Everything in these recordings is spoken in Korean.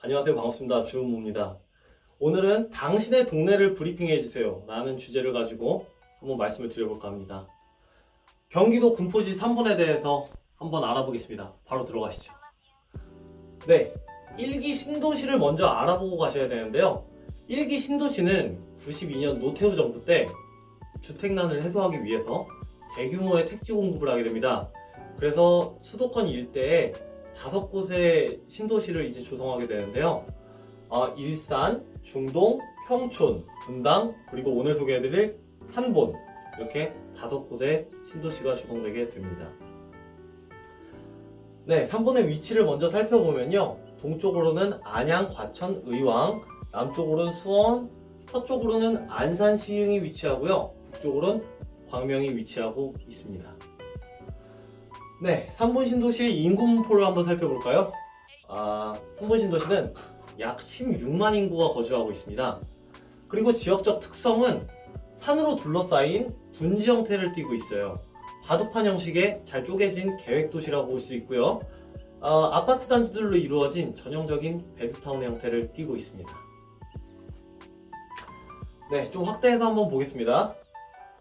안녕하세요. 반갑습니다. 주은모입니다. 오늘은 당신의 동네를 브리핑해주세요 라는 주제를 가지고 한번 말씀을 드려볼까 합니다. 경기도 군포시 3번에 대해서 한번 알아보겠습니다. 바로 들어가시죠. 네, 1기 신도시를 먼저 알아보고 가셔야 되는데요. 1기 신도시는 92년 노태우 정부 때 주택난을 해소하기 위해서 대규모의 택지 공급을 하게 됩니다. 그래서 수도권 일대에 5곳의 신도시를 이제 조성하게 되는데요. 일산, 중동, 평촌, 분당, 그리고 오늘 소개해드릴 삼본, 이렇게 5곳의 신도시가 조성되게 됩니다. 네, 삼본의 위치를 먼저 살펴보면요. 동쪽으로는 안양, 과천, 의왕, 남쪽으로는 수원, 서쪽으로는 안산, 시흥이 위치하고요. 북쪽으로는 광명이 위치하고 있습니다. 네, 삼본 신도시의 인구 분포를 한번 살펴볼까요? 삼본 신도시는 약 16만 인구가 거주하고 있습니다. 그리고 지역적 특성은 산으로 둘러싸인 분지 형태를 띠고 있어요. 바둑판 형식의 잘 쪼개진 계획도시라고 볼 수 있고요. 아파트 단지들로 이루어진 전형적인 베드타운의 형태를 띠고 있습니다. 네, 좀 확대해서 한번 보겠습니다.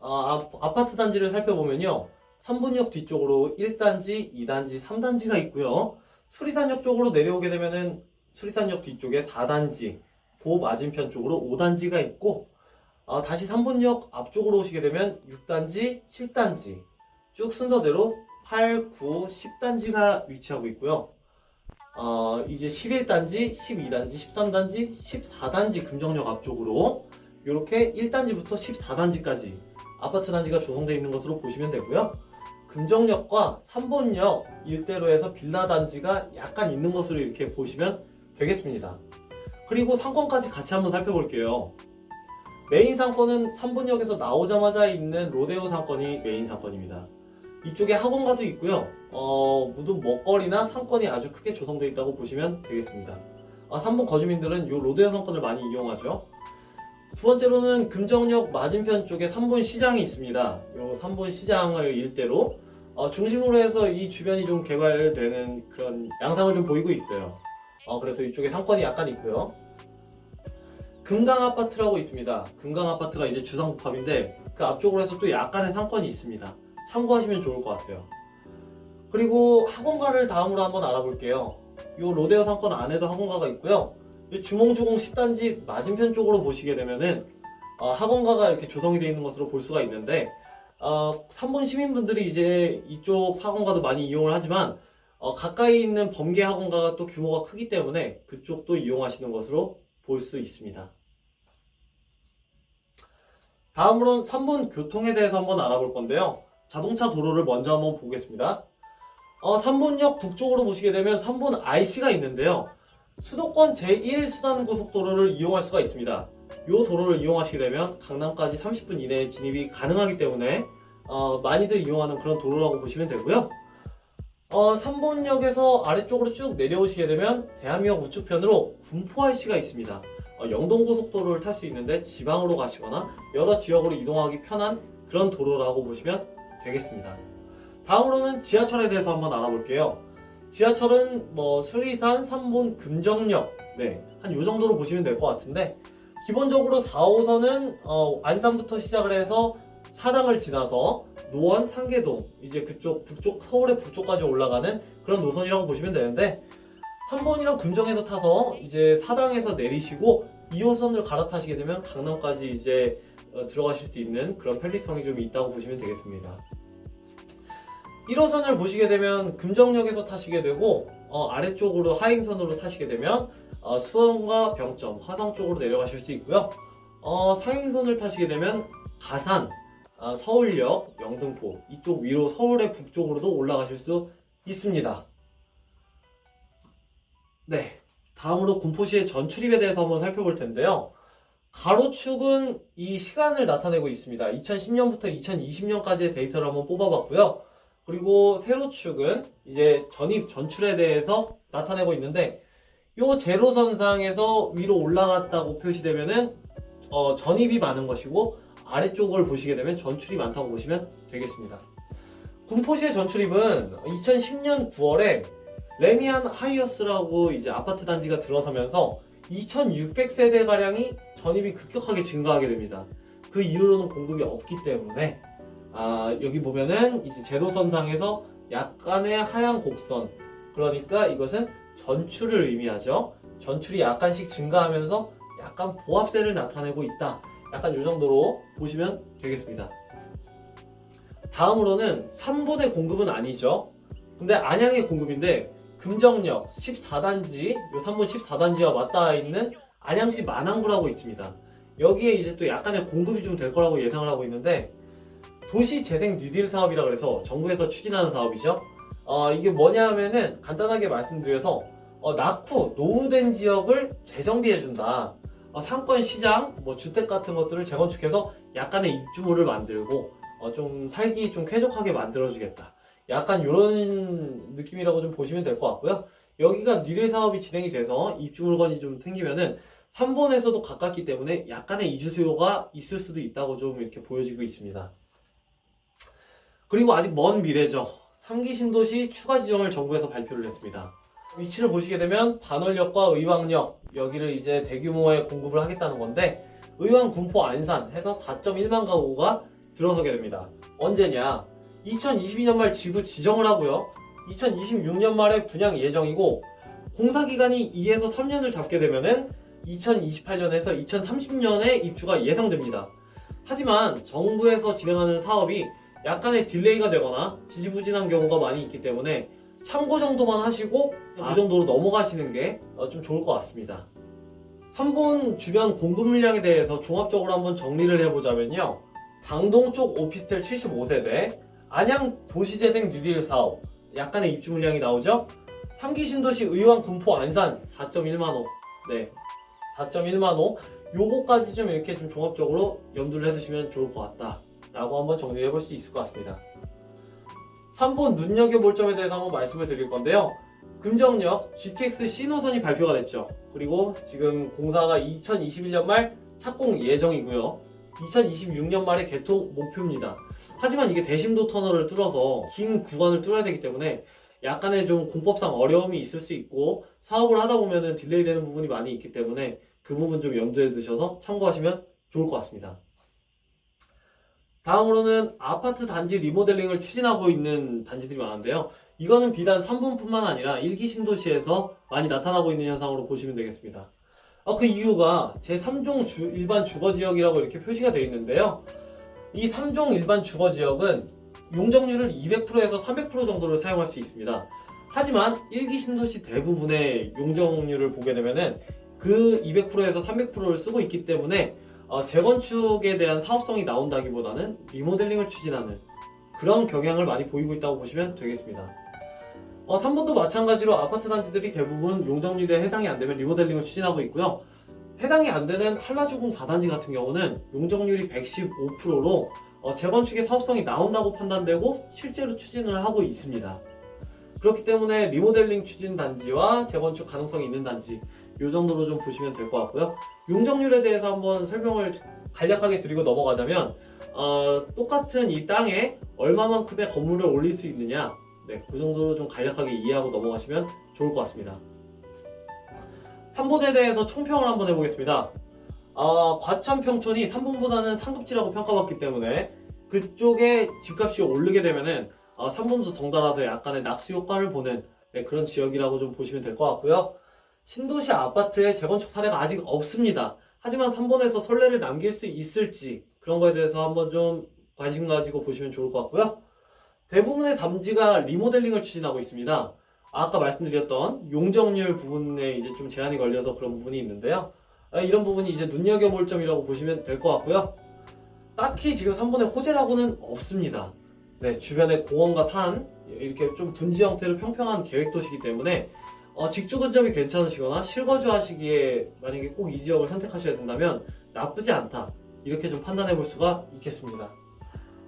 아파트 단지를 살펴보면요. 삼본역 뒤쪽으로 1단지, 2단지, 3단지가 있고요. 수리산역 쪽으로 내려오게 되면은 수리산역 뒤쪽에 4단지, 도 맞은편 쪽으로 5단지가 있고, 다시 삼본역 앞쪽으로 오시게 되면 6단지, 7단지, 쭉 순서대로 8, 9, 10단지가 위치하고 있고요. 이제 11단지, 12단지, 13단지, 14단지 금정역 앞쪽으로 이렇게 1단지부터 14단지까지 아파트 단지가 조성되어 있는 것으로 보시면 되고요. 금정역과 삼본역 일대로 해서 빌라 단지가 약간 있는 것으로 이렇게 보시면 되겠습니다. 그리고 상권까지 같이 한번 살펴볼게요. 메인 상권은 삼본역에서 나오자마자 있는 로데오 상권이 메인 상권입니다. 이쪽에 학원가도 있고요. 모든 먹거리나 상권이 아주 크게 조성되어 있다고 보시면 되겠습니다. 삼본 거주민들은 이 로데오 상권을 많이 이용하죠. 두 번째로는 금정역 맞은편 쪽에 삼본 시장이 있습니다. 이 삼본 시장을 일대로 중심으로 해서 이 주변이 좀 개발되는 그런 양상을 좀 보이고 있어요. 그래서 이쪽에 상권이 약간 있고요. 금강아파트라고 있습니다. 금강아파트가 이제 주상복합인데 그 앞쪽으로 해서 또 약간의 상권이 있습니다. 참고하시면 좋을 것 같아요. 그리고 학원가를 다음으로 한번 알아볼게요. 이 로데오 상권 안에도 학원가가 있고요. 주몽주공 10단지 맞은편 쪽으로 보시게 되면은 학원가가 이렇게 조성이 되어 있는 것으로 볼 수가 있는데 삼본 시민분들이 이제 이쪽 학원가도 많이 이용을 하지만 가까이 있는 범계 학원가가 또 규모가 크기 때문에 그쪽도 이용하시는 것으로 볼 수 있습니다. 다음으로는 삼본 교통에 대해서 한번 알아볼 건데요. 자동차 도로를 먼저 한번 보겠습니다. 삼본역 북쪽으로 보시게 되면 삼본 IC가 있는데요. 수도권 제1수단고속도로를 이용할 수가 있습니다. 이 도로를 이용하시게 되면 강남까지 30분 이내에 진입이 가능하기 때문에 많이들 이용하는 그런 도로라고 보시면 되고요. 삼본역에서 아래쪽으로 쭉 내려오시게 되면 대한민국 우측편으로 군포 IC가 있습니다. 영동고속도로를 탈 수 있는데 지방으로 가시거나 여러 지역으로 이동하기 편한 그런 도로라고 보시면 되겠습니다. 다음으로는 지하철에 대해서 한번 알아볼게요. 지하철은 수리산, 삼본, 금정역 한 요 정도로 보시면 될 것 같은데 기본적으로 4호선은 안산부터 시작을 해서 사당을 지나서 노원, 상계동 이제 그쪽 북쪽 서울의 북쪽까지 올라가는 그런 노선이라고 보시면 되는데 3번이랑 금정에서 타서 이제 사당에서 내리시고 2호선을 갈아타시게 되면 강남까지 이제 들어가실 수 있는 그런 편리성이 좀 있다고 보시면 되겠습니다. 1호선을 보시게 되면 금정역에서 타시게 되고 아래쪽으로 하행선으로 타시게 되면 수원과 병점, 화성 쪽으로 내려가실 수 있고요. 상행선을 타시게 되면 가산, 서울역, 영등포 이쪽 위로 서울의 북쪽으로도 올라가실 수 있습니다. 네, 다음으로 군포시의 전출입에 대해서 한번 살펴볼 텐데요. 가로축은 이 시간을 나타내고 있습니다. 2010년부터 2020년까지의 데이터를 한번 뽑아봤고요. 그리고 세로축은 이제 전입, 전출에 대해서 나타내고 있는데 이 제로선상에서 위로 올라갔다고 표시되면은 전입이 많은 것이고 아래쪽을 보시게 되면 전출이 많다고 보시면 되겠습니다. 군포시의 전출입은 2010년 9월에 레미안 하이어스라고 이제 아파트 단지가 들어서면서 2,600세대가량이 전입이 급격하게 증가하게 됩니다. 그 이후로는 공급이 없기 때문에 여기 보면은 이제 제도선상에서 약간의 하향 곡선, 그러니까 이것은 전출을 의미하죠. 전출이 약간씩 증가하면서 약간 보합세를 나타내고 있다. 약간 이 정도로 보시면 되겠습니다. 다음으로는 3번의 공급은 아니죠. 근데 안양의 공급인데 금정역 14단지, 요 3번 14단지와 맞닿아 있는 안양시 만항구라고 있습니다. 여기에 이제 또 약간의 공급이 좀 될 거라고 예상을 하고 있는데, 도시재생 뉴딜 사업이라고 해서 정부에서 추진하는 사업이죠. 이게 뭐냐 하면은 간단하게 말씀드려서 낙후, 노후된 지역을 재정비해준다. 상권 시장, 뭐 주택 같은 것들을 재건축해서 약간의 입주물을 만들고 좀 살기 좀 쾌적하게 만들어주겠다. 약간 이런 느낌이라고 좀 보시면 될 것 같고요. 여기가 뉴딜 사업이 진행이 돼서 입주 물건이 좀 생기면은 3번에서도 가깝기 때문에 약간의 이주 수요가 있을 수도 있다고 좀 이렇게 보여지고 있습니다. 그리고 아직 먼 미래죠. 3기 신도시 추가 지정을 정부에서 발표를 했습니다. 위치를 보시게 되면 반월역과 의왕역, 여기를 이제 대규모의 공급을 하겠다는 건데, 의왕, 군포, 안산 해서 4.1만 가구가 들어서게 됩니다. 언제냐? 2022년 말 지구 지정을 하고요. 2026년 말에 분양 예정이고, 공사 기간이 2에서 3년을 잡게 되면은 2028년에서 2030년에 입주가 예상됩니다. 하지만 정부에서 진행하는 사업이 약간의 딜레이가 되거나 지지부진한 경우가 많이 있기 때문에 참고 정도만 하시고 그 정도로 넘어가시는 게 좀 좋을 것 같습니다. 3번 주변 공급 물량에 대해서 종합적으로 한번 정리를 해보자면요. 당동 쪽 오피스텔 75세대, 안양 도시재생 뉴딜 사업, 약간의 입주 물량이 나오죠. 3기 신도시 의왕, 군포, 안산 4.1만호, 네, 4.1만호, 요거까지 좀 이렇게 좀 종합적으로 염두를 해두시면 좋을 것 같다 라고 한번 정리해 볼 수 있을 것 같습니다. 3번 눈여겨볼 점에 대해서 한번 말씀을 드릴 건데요. 금정역 GTX C 노선이 발표가 됐죠. 그리고 지금 공사가 2021년 말 착공 예정이고요. 2026년 말에 개통 목표입니다. 하지만 이게 대심도 터널을 뚫어서 긴 구간을 뚫어야 되기 때문에 약간의 좀 공법상 어려움이 있을 수 있고, 사업을 하다 보면은 딜레이 되는 부분이 많이 있기 때문에 그 부분 좀 염두에 두셔서 참고하시면 좋을 것 같습니다. 다음으로는 아파트 단지 리모델링을 추진하고 있는 단지들이 많은데요. 이거는 비단 3번뿐만 아니라 1기 신도시에서 많이 나타나고 있는 현상으로 보시면 되겠습니다. 그 이유가 제3종 일반 주거지역이라고 이렇게 표시가 되어 있는데요. 이 3종 일반 주거지역은 용적률을 200%에서 300% 정도를 사용할 수 있습니다. 하지만 1기 신도시 대부분의 용적률을 보게 되면은 그 200%에서 300%를 쓰고 있기 때문에 재건축에 대한 사업성이 나온다기보다는 리모델링을 추진하는 그런 경향을 많이 보이고 있다고 보시면 되겠습니다. 3번도 마찬가지로 아파트 단지들이 대부분 용적률에 해당이 안 되면 리모델링을 추진하고 있고요. 해당이 안 되는 한라주공 4단지 같은 경우는 용적률이 115%로 재건축의 사업성이 나온다고 판단되고 실제로 추진을 하고 있습니다. 그렇기 때문에 리모델링 추진 단지와 재건축 가능성이 있는 단지, 이 정도로 좀 보시면 될 것 같고요. 용적률에 대해서 한번 설명을 간략하게 드리고 넘어가자면 똑같은 이 땅에 얼마만큼의 건물을 올릴 수 있느냐, 네, 그 정도로 좀 간략하게 이해하고 넘어가시면 좋을 것 같습니다. 3번에 대해서 총평을 한번 해보겠습니다. 과천 평촌이 3번보다는 상급지라고 평가받기 때문에 그쪽에 집값이 오르게 되면은 3번도 덩달아서 약간의 낙수 효과를 보는, 네, 그런 지역이라고 좀 보시면 될 것 같고요. 신도시 아파트의 재건축 사례가 아직 없습니다. 하지만 3번에서 선례를 남길 수 있을지 그런 거에 대해서 한번 좀 관심 가지고 보시면 좋을 것 같고요. 대부분의 단지가 리모델링을 추진하고 있습니다. 아까 말씀드렸던 용적률 부분에 이제 좀 제한이 걸려서 그런 부분이 있는데요. 이런 부분이 이제 눈여겨볼 점이라고 보시면 될 것 같고요. 딱히 지금 3번에 호재라고는 없습니다. 네, 주변에 공원과 산, 이렇게 좀 분지 형태로 평평한 계획도시이기 때문에 직주 근접이 괜찮으시거나 실거주 하시기에 만약에 꼭 이 지역을 선택하셔야 된다면 나쁘지 않다, 이렇게 좀 판단해 볼 수가 있겠습니다.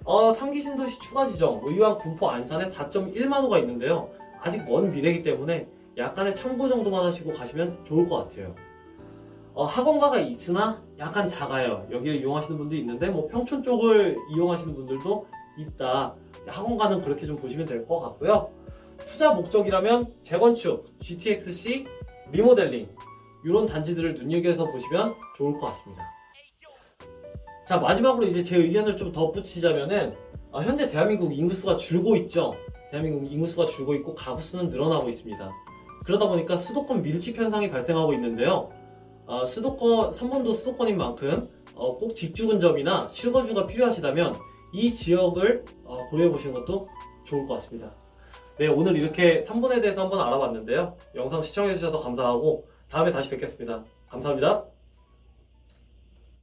3기 신도시 추가 지정, 의왕, 군포, 안산에 4.1만호가 있는데요. 아직 먼 미래이기 때문에 약간의 참고 정도만 하시고 가시면 좋을 것 같아요. 학원가가 있으나 약간 작아요. 여기를 이용하시는 분도 있는데 뭐 평촌 쪽을 이용하시는 분들도 있다. 학원가는 그렇게 좀 보시면 될 것 같고요. 투자 목적이라면 재건축, GTX-C, 리모델링 이런 단지들을 눈여겨서 보시면 좋을 것 같습니다. 자, 마지막으로 이제 제 의견을 좀 덧붙이자면은 현재 대한민국 인구수가 줄고 있죠. 대한민국 인구수가 줄고 있고 가구 수는 늘어나고 있습니다. 그러다 보니까 수도권 밀집 현상이 발생하고 있는데요. 삼본도 수도권인 만큼 꼭 직주 근접이나 실거주가 필요하시다면 이 지역을 고려해 보시는 것도 좋을 것 같습니다. 네, 오늘 이렇게 삼본에 대해서 한번 알아봤는데요. 영상 시청해 주셔서 감사하고 다음에 다시 뵙겠습니다. 감사합니다.